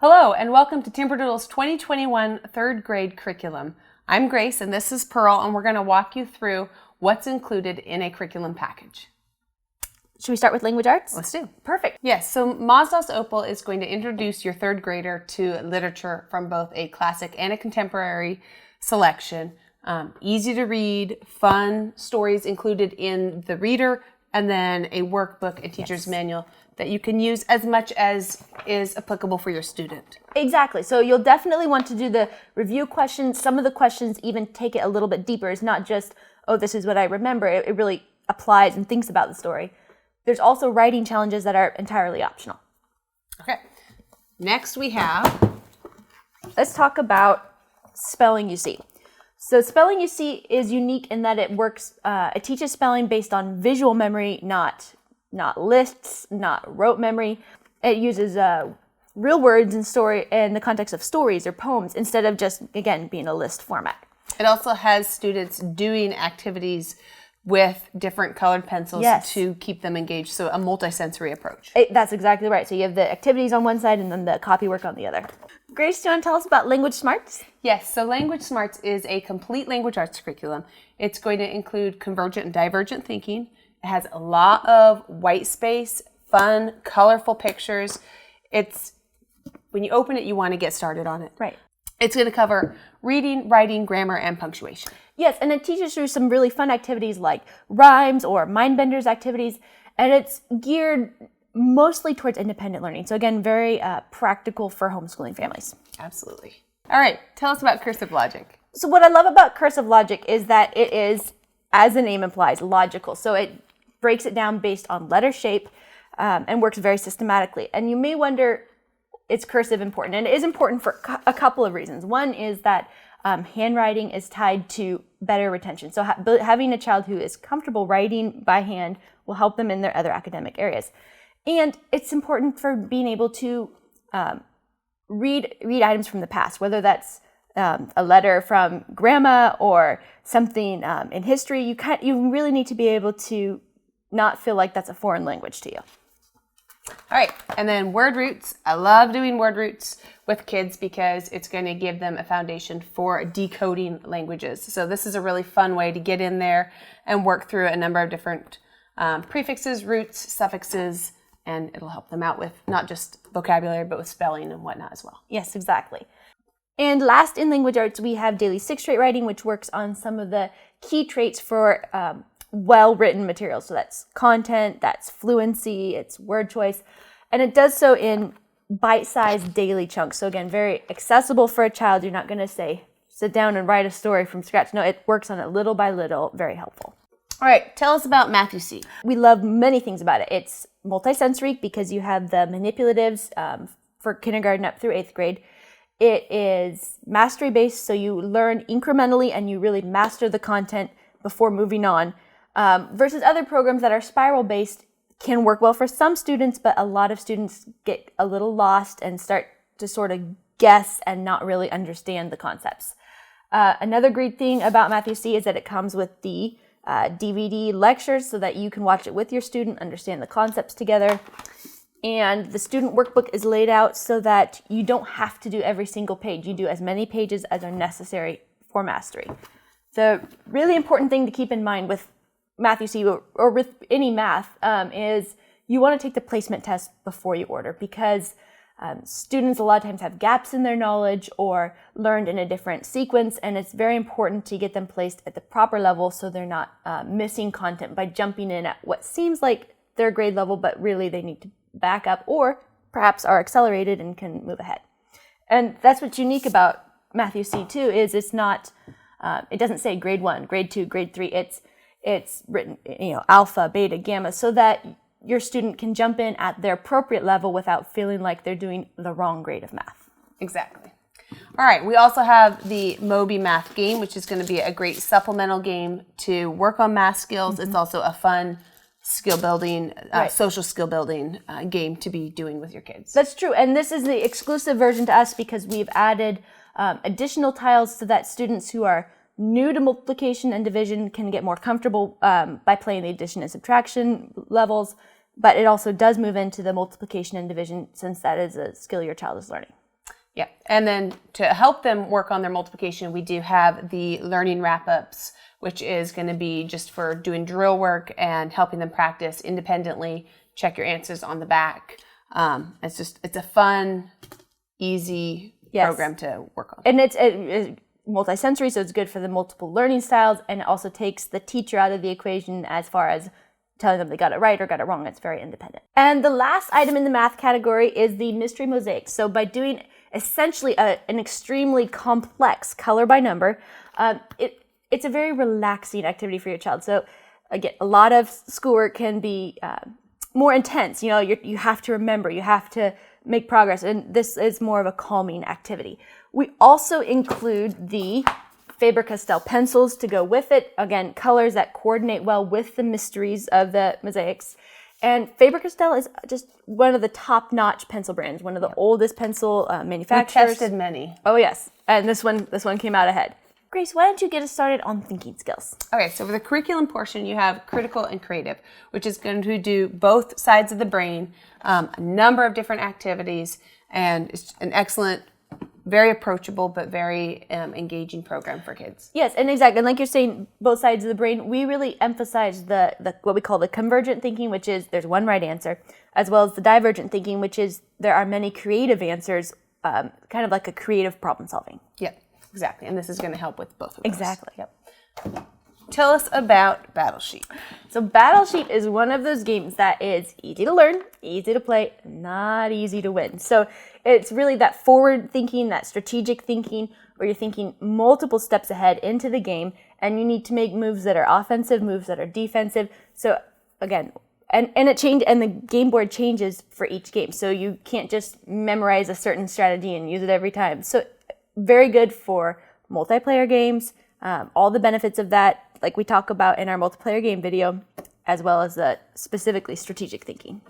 Hello and welcome to Timberdoodle's 2021 third grade curriculum. I'm Grace and this is Pearl, and we're going to walk you through what's included in a curriculum package. Should we start with language arts? Let's do. Perfect. Yes, so Mosdos Opal is going to introduce your third grader to literature from both a classic and a contemporary selection. Easy to read, fun stories included in the reader, and then a workbook, a teacher's manual that you can use as much as is applicable for your student. Exactly. So you'll definitely want to do the review questions. Some of the questions even take it a little bit deeper. It's not just, oh, this is what I remember. It really applies and thinks about the story. There's also writing challenges that are entirely optional. Okay. Next we have... Let's talk about spelling you see. So spelling you see is unique in that it works, it teaches spelling based on visual memory, not lists, not rote memory. It uses real words in the context of stories or poems instead of just, again, being a list format. It also has students doing activities with different colored pencils to keep them engaged, so a multisensory approach. That's exactly right. So you have the activities on one side and then the copy work on the other. Grace, do you want to tell us about Language Smarts? Yes, so Language Smarts is a complete language arts curriculum. It's going to include convergent and divergent thinking. It has a lot of white space, fun, colorful pictures. When you open it, you want to get started on it. Right. It's going to cover reading, writing, grammar, and punctuation. Yes, and it teaches through some really fun activities like rhymes or mind benders activities, and it's geared mostly towards independent learning. So again, very practical for homeschooling families. Absolutely. All right, tell us about cursive logic. So what I love about cursive logic is that it is, as the name implies, logical. So it breaks it down based on letter shape and works very systematically. And you may wonder, is cursive important? And it is important for a couple of reasons. One is that handwriting is tied to better retention. So having a child who is comfortable writing by hand will help them in their other academic areas. And it's important for being able to read items from the past, whether that's a letter from grandma or something in history. You really need to be able to not feel like that's a foreign language to you. All right, and then word roots. I love doing word roots with kids because it's going to give them a foundation for decoding languages. So this is a really fun way to get in there and work through a number of different prefixes, roots, suffixes, and it'll help them out with not just vocabulary, but with spelling and whatnot as well. Yes, exactly. And last in language arts, we have daily sixth rate writing, which works on some of the key traits for well-written material. So that's content, that's fluency, it's word choice, and it does so in bite-sized daily chunks. So again, very accessible for a child. You're not going to say, sit down and write a story from scratch. No, it works on it little by little, very helpful. All right, tell us about Math You See. We love many things about it. It's multisensory because you have the manipulatives for kindergarten up through 8th grade. It is mastery-based, so you learn incrementally and you really master the content before moving on. Versus other programs that are spiral-based can work well for some students, but a lot of students get a little lost and start to sort of guess and not really understand the concepts. Another great thing about Math You See is that it comes with the DVD lectures so that you can watch it with your student, understand the concepts together. And the student workbook is laid out so that you don't have to do every single page. You do as many pages as are necessary for mastery. The really important thing to keep in mind with Math You See or with any math is you want to take the placement test before you order because students a lot of times have gaps in their knowledge or learned in a different sequence, and it's very important to get them placed at the proper level so they're not missing content by jumping in at what seems like their grade level, but really they need to back up or perhaps are accelerated and can move ahead. And that's what's unique about Math You See too, is it's not, it doesn't say grade 1, grade 2, grade 3, it's written, alpha, beta, gamma, so that your student can jump in at their appropriate level without feeling like they're doing the wrong grade of math. Exactly. All right, we also have the Moby Math game, which is going to be a great supplemental game to work on math skills. Mm-hmm. It's also a fun skill building, social skill building game to be doing with your kids. That's true, and this is the exclusive version to us because we've added additional tiles so that students who are new to multiplication and division can get more comfortable by playing the addition and subtraction levels, but it also does move into the multiplication and division since that is a skill your child is learning. Yeah, and then to help them work on their multiplication, we do have the learning wrap-ups, which is going to be just for doing drill work and helping them practice independently, check your answers on the back. It's a fun, easy program to work on. And it's multisensory, so it's good for the multiple learning styles, and it also takes the teacher out of the equation as far as telling them they got it right or got it wrong. It's very independent. And the last item in the math category is the mystery mosaics. So by doing essentially an extremely complex color by number, it's a very relaxing activity for your child. So again, a lot of schoolwork can be more intense. You have to remember, you have to make progress, and this is more of a calming activity. We also include the Faber-Castell pencils to go with it. Again, colors that coordinate well with the mysteries of the mosaics. And Faber-Castell is just one of the top-notch pencil brands, one of the oldest pencil manufacturers. We tested many. Oh yes, and this one came out ahead. Grace, why don't you get us started on thinking skills? Okay, so for the curriculum portion, you have critical and creative, which is going to do both sides of the brain, a number of different activities, and it's an excellent, very approachable, but very engaging program for kids. Yes, and exactly. And like you're saying, both sides of the brain, we really emphasize the what we call the convergent thinking, which is there's one right answer, as well as the divergent thinking, which is there are many creative answers, kind of like a creative problem solving. Yep, exactly. And this is going to help with both of those. Exactly. Yep. Tell us about Battlesheet. So Battlesheet is one of those games that is easy to learn, easy to play, not easy to win. So it's really that forward thinking, that strategic thinking, where you're thinking multiple steps ahead into the game, and you need to make moves that are offensive, moves that are defensive. So again, and the game board changes for each game. So you can't just memorize a certain strategy and use it every time. So very good for multiplayer games, all the benefits of that, like we talk about in our multiplayer game video, as well as the specifically strategic thinking.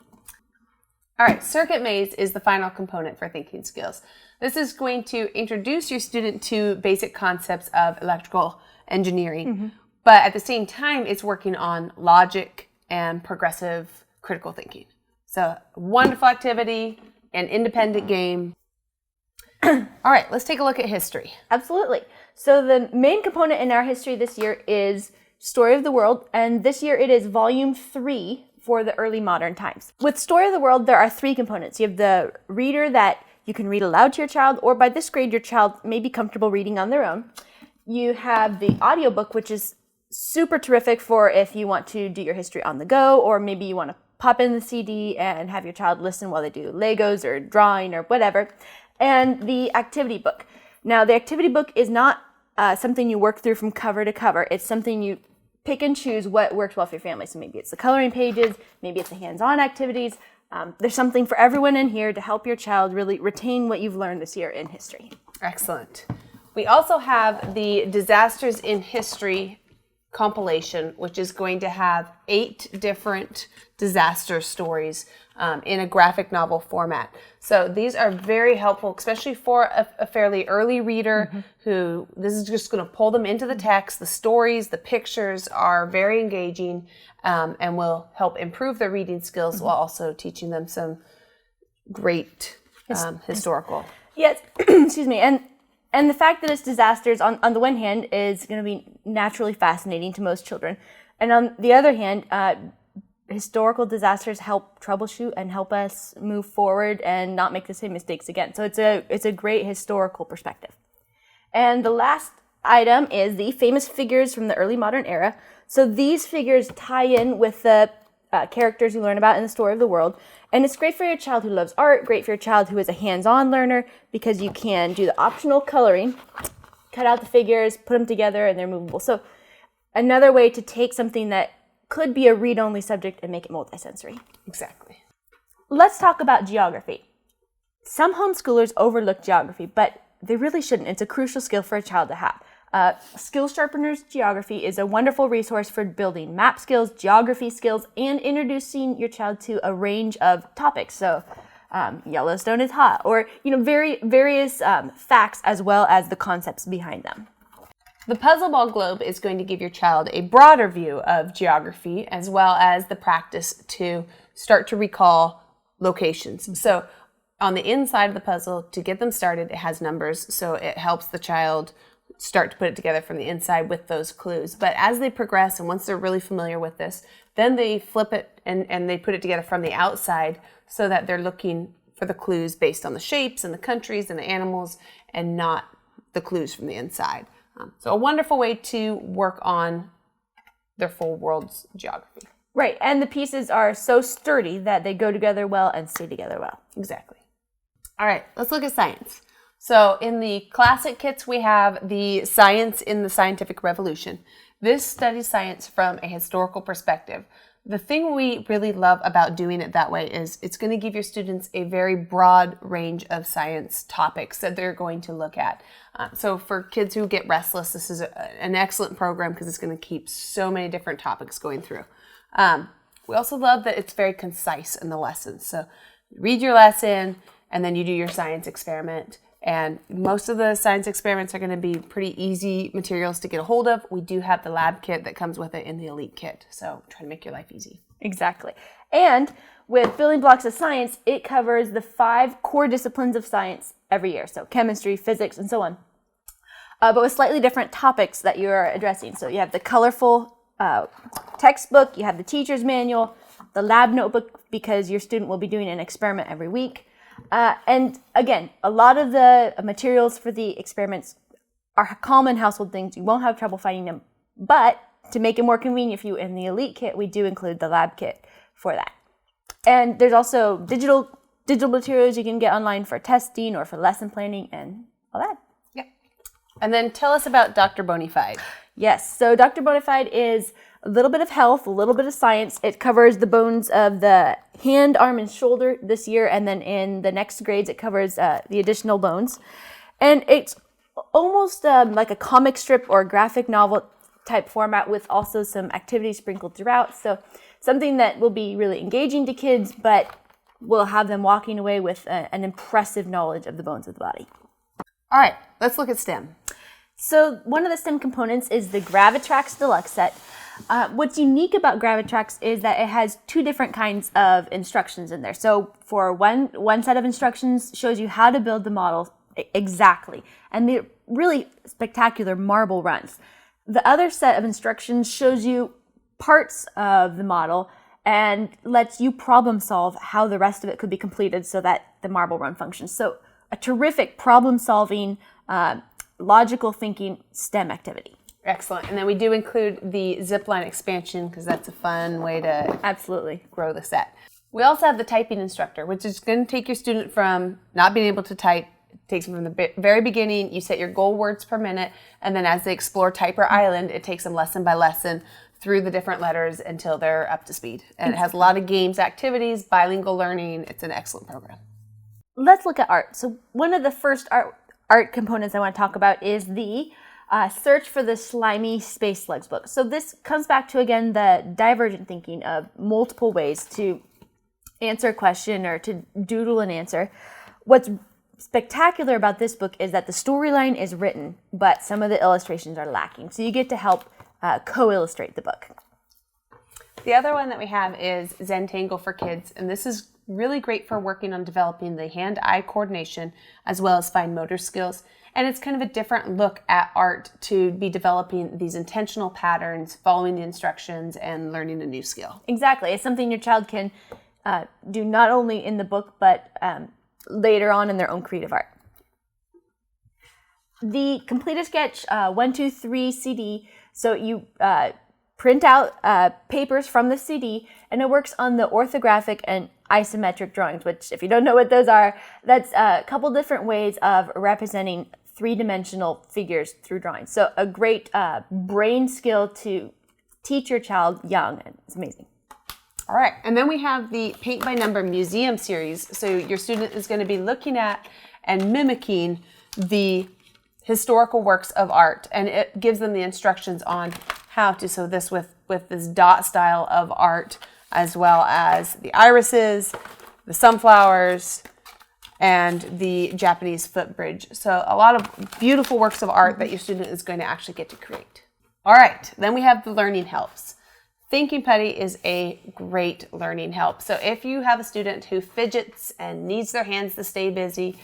All right, circuit maze is the final component for thinking skills. This is going to introduce your student to basic concepts of electrical engineering, but at the same time, it's working on logic and progressive critical thinking. So, wonderful activity, an independent game. All right, let's take a look at history. Absolutely. So the main component in our history this year is Story of the World, and this year it is volume 3 for the early modern times. With Story of the World, there are 3 components. You have the reader that you can read aloud to your child, or by this grade, your child may be comfortable reading on their own. You have the audiobook, which is super terrific for if you want to do your history on the go, or maybe you want to pop in the CD and have your child listen while they do Legos or drawing or whatever. And the activity book. Now, the activity book is not something you work through from cover to cover. It's something you pick and choose what works well for your family. So maybe it's the coloring pages, maybe it's the hands-on activities. There's something for everyone in here to help your child really retain what you've learned this year in history. Excellent. We also have the Disasters in History compilation, which is going to have 8 different disaster stories in a graphic novel format. So these are very helpful, especially for a fairly early reader who this is just going to pull them into the text. The stories, the pictures are very engaging and will help improve their reading skills while also teaching them some great historical. Yes, excuse me. And the fact that it's disasters, on the one hand, is going to be naturally fascinating to most children. And on the other hand, historical disasters help troubleshoot and help us move forward and not make the same mistakes again. So it's a great historical perspective. And the last item is the famous figures from the early modern era. So these figures tie in with the characters you learn about in the Story of the World. And it's great for your child who loves art, great for your child who is a hands-on learner, because you can do the optional coloring, cut out the figures, put them together, and they're movable. So another way to take something that could be a read-only subject and make it multisensory. Exactly. Let's talk about geography. Some homeschoolers overlook geography, but they really shouldn't. It's a crucial skill for a child to have. Skill Sharpener's Geography is a wonderful resource for building map skills, geography skills, and introducing your child to a range of topics. So Yellowstone is hot, or various facts as well as the concepts behind them. The Puzzleball Globe is going to give your child a broader view of geography as well as the practice to start to recall locations. So on the inside of the puzzle, to get them started, it has numbers, so it helps the child start to put it together from the inside with those clues. But as they progress, and once they're really familiar with this, then they flip it and they put it together from the outside so that they're looking for the clues based on the shapes and the countries and the animals and not the clues from the inside. So a wonderful way to work on their full world's geography. Right, and the pieces are so sturdy that they go together well and stay together well. Exactly. All right, let's look at science. So in the classic kits, we have the Science in the Scientific Revolution. This studies science from a historical perspective. The thing we really love about doing it that way is it's going to give your students a very broad range of science topics that they're going to look at. So for kids who get restless, this is an excellent program because it's going to keep so many different topics going through. We also love that it's very concise in the lessons. So read your lesson and then you do your science experiment. And most of the science experiments are going to be pretty easy materials to get a hold of. We do have the lab kit that comes with it in the Elite kit. So try to make your life easy. Exactly. And with Building Blocks of Science, it covers the 5 core disciplines of science every year. So chemistry, physics, and so on. But with slightly different topics that you're addressing. So you have the colorful textbook, you have the teacher's manual, the lab notebook, because your student will be doing an experiment every week. And again, a lot of the materials for the experiments are common household things. You won't have trouble finding them. But to make it more convenient for you in the Elite kit, we do include the lab kit for that. And there's also digital materials you can get online for testing or for lesson planning and all that. Yeah. And then tell us about Dr. Bonafide. Yes, so Dr. Bonafide is a little bit of health, a little bit of science. It covers the bones of the hand, arm, and shoulder this year, and then in the next grades it covers the additional bones. And it's almost like a comic strip or graphic novel type format with also some activities sprinkled throughout. So something that will be really engaging to kids, but will have them walking away with an impressive knowledge of the bones of the body. All right, let's look at STEM. So one of the STEM components is the GraviTrax Deluxe Set. What's unique about GraviTrax is that it has 2 different kinds of instructions in there. So for one set of instructions shows you how to build the model exactly, and they're really spectacular marble runs. The other set of instructions shows you parts of the model and lets you problem solve how the rest of it could be completed so that the marble run functions. So a terrific problem solving, logical thinking STEM activity. Excellent. And then we do include the zipline expansion because that's a fun way to absolutely grow the set. We also have the typing instructor, which is going to take your student from not being able to type, takes them from the very beginning. You set your goal words per minute, and then as they explore Typer Island, it takes them lesson by lesson through the different letters until they're up to speed. And it has a lot of games, activities, bilingual learning. It's an excellent program. Let's look at art. So one of the first art components I want to talk about is the Search for the Slimy Space Slugs book. So this comes back to, again, the divergent thinking of multiple ways to answer a question or to doodle an answer. What's spectacular about this book is that the storyline is written, but some of the illustrations are lacking. So you get to help co-illustrate the book. The other one that we have is Zentangle for Kids, and this is really great for working on developing the hand-eye coordination as well as fine motor skills. And it's kind of a different look at art to be developing these intentional patterns, following the instructions, and learning a new skill. Exactly. It's something your child can do not only in the book, but later on in their own creative art. The Completed Sketch 1, 2, 3 CD, so you print out papers from the CD, and it works on the orthographic and isometric drawings, which, if you don't know what those are, that's a couple different ways of representing 3-dimensional figures through drawings. So a great brain skill to teach your child young. It's amazing. All right, and then we have the Paint by Number Museum series. So your student is going to be looking at and mimicking the historical works of art, and it gives them the instructions on how to sew this with this dot style of art, as well as the irises, the sunflowers, and the Japanese footbridge. So a lot of beautiful works of art that your student is going to actually get to create. All right, then we have the learning helps. Thinking Putty is a great learning help. So if you have a student who fidgets and needs their hands to stay busy,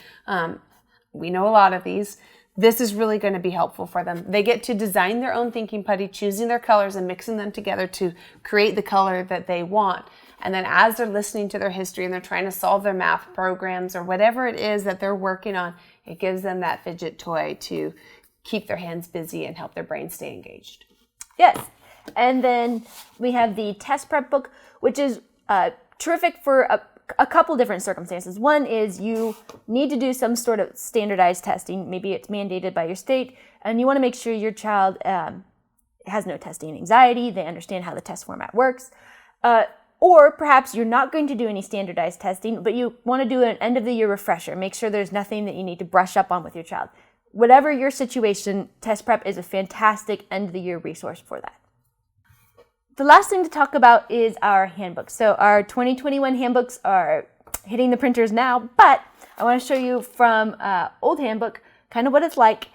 we know a lot of these, this is really going to be helpful for them. They get to design their own Thinking Putty, choosing their colors and mixing them together to create the color that they want. And then as they're listening to their history and they're trying to solve their math programs or whatever it is that they're working on, it gives them that fidget toy to keep their hands busy and help their brain stay engaged. Yes. And then we have the test prep book, which is terrific for a couple different circumstances. One is you need to do some sort of standardized testing. Maybe it's mandated by your state, and you want to make sure your child has no testing anxiety. They understand how the test format works. Or perhaps you're not going to do any standardized testing, but you want to do an end-of-the-year refresher. Make sure there's nothing that you need to brush up on with your child. Whatever your situation, test prep is a fantastic end-of-the-year resource for that. The last thing to talk about is our handbook. So our 2021 handbooks are hitting the printers now, but I want to show you from old handbook kind of what it's like.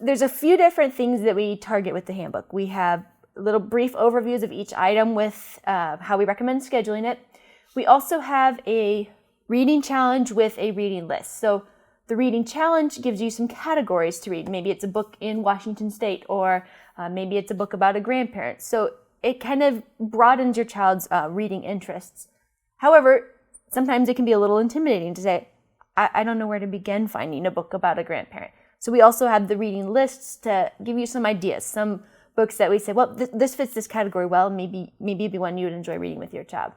There's a few different things that we target with the handbook. We have little brief overviews of each item with how we recommend scheduling it. We also have a reading challenge with a reading list. So the reading challenge gives you some categories to read. Maybe it's a book in Washington State, or maybe it's a book about a grandparent. So it kind of broadens your child's reading interests. However, sometimes it can be a little intimidating to say, I don't know where to begin finding a book about a grandparent. So we also have the reading lists to give you some ideas, some books that we say, well, this fits this category well, maybe it'd be one you would enjoy reading with your child.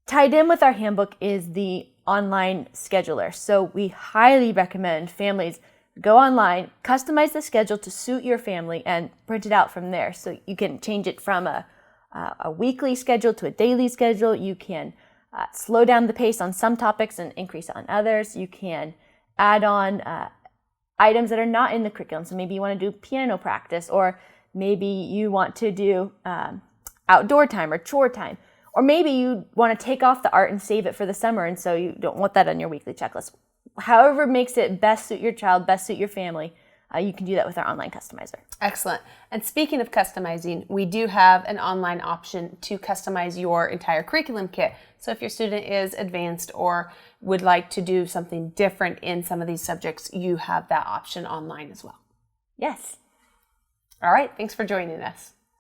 Tied in with our handbook is the online scheduler. So we highly recommend families go online, customize the schedule to suit your family, and print it out from there. So you can change it from a weekly schedule to a daily schedule. You can slow down the pace on some topics and increase on others. You can add on items that are not in the curriculum. So maybe you want to do piano practice, or maybe you want to do outdoor time or chore time. Or maybe you want to take off the art and save it for the summer, and so you don't want that on your weekly checklist. However makes it best suit your child, best suit your family, you can do that with our online customizer. Excellent. And speaking of customizing, we do have an online option to customize your entire curriculum kit. So if your student is advanced or would like to do something different in some of these subjects, you have that option online as well. Yes. All right. Thanks for joining us.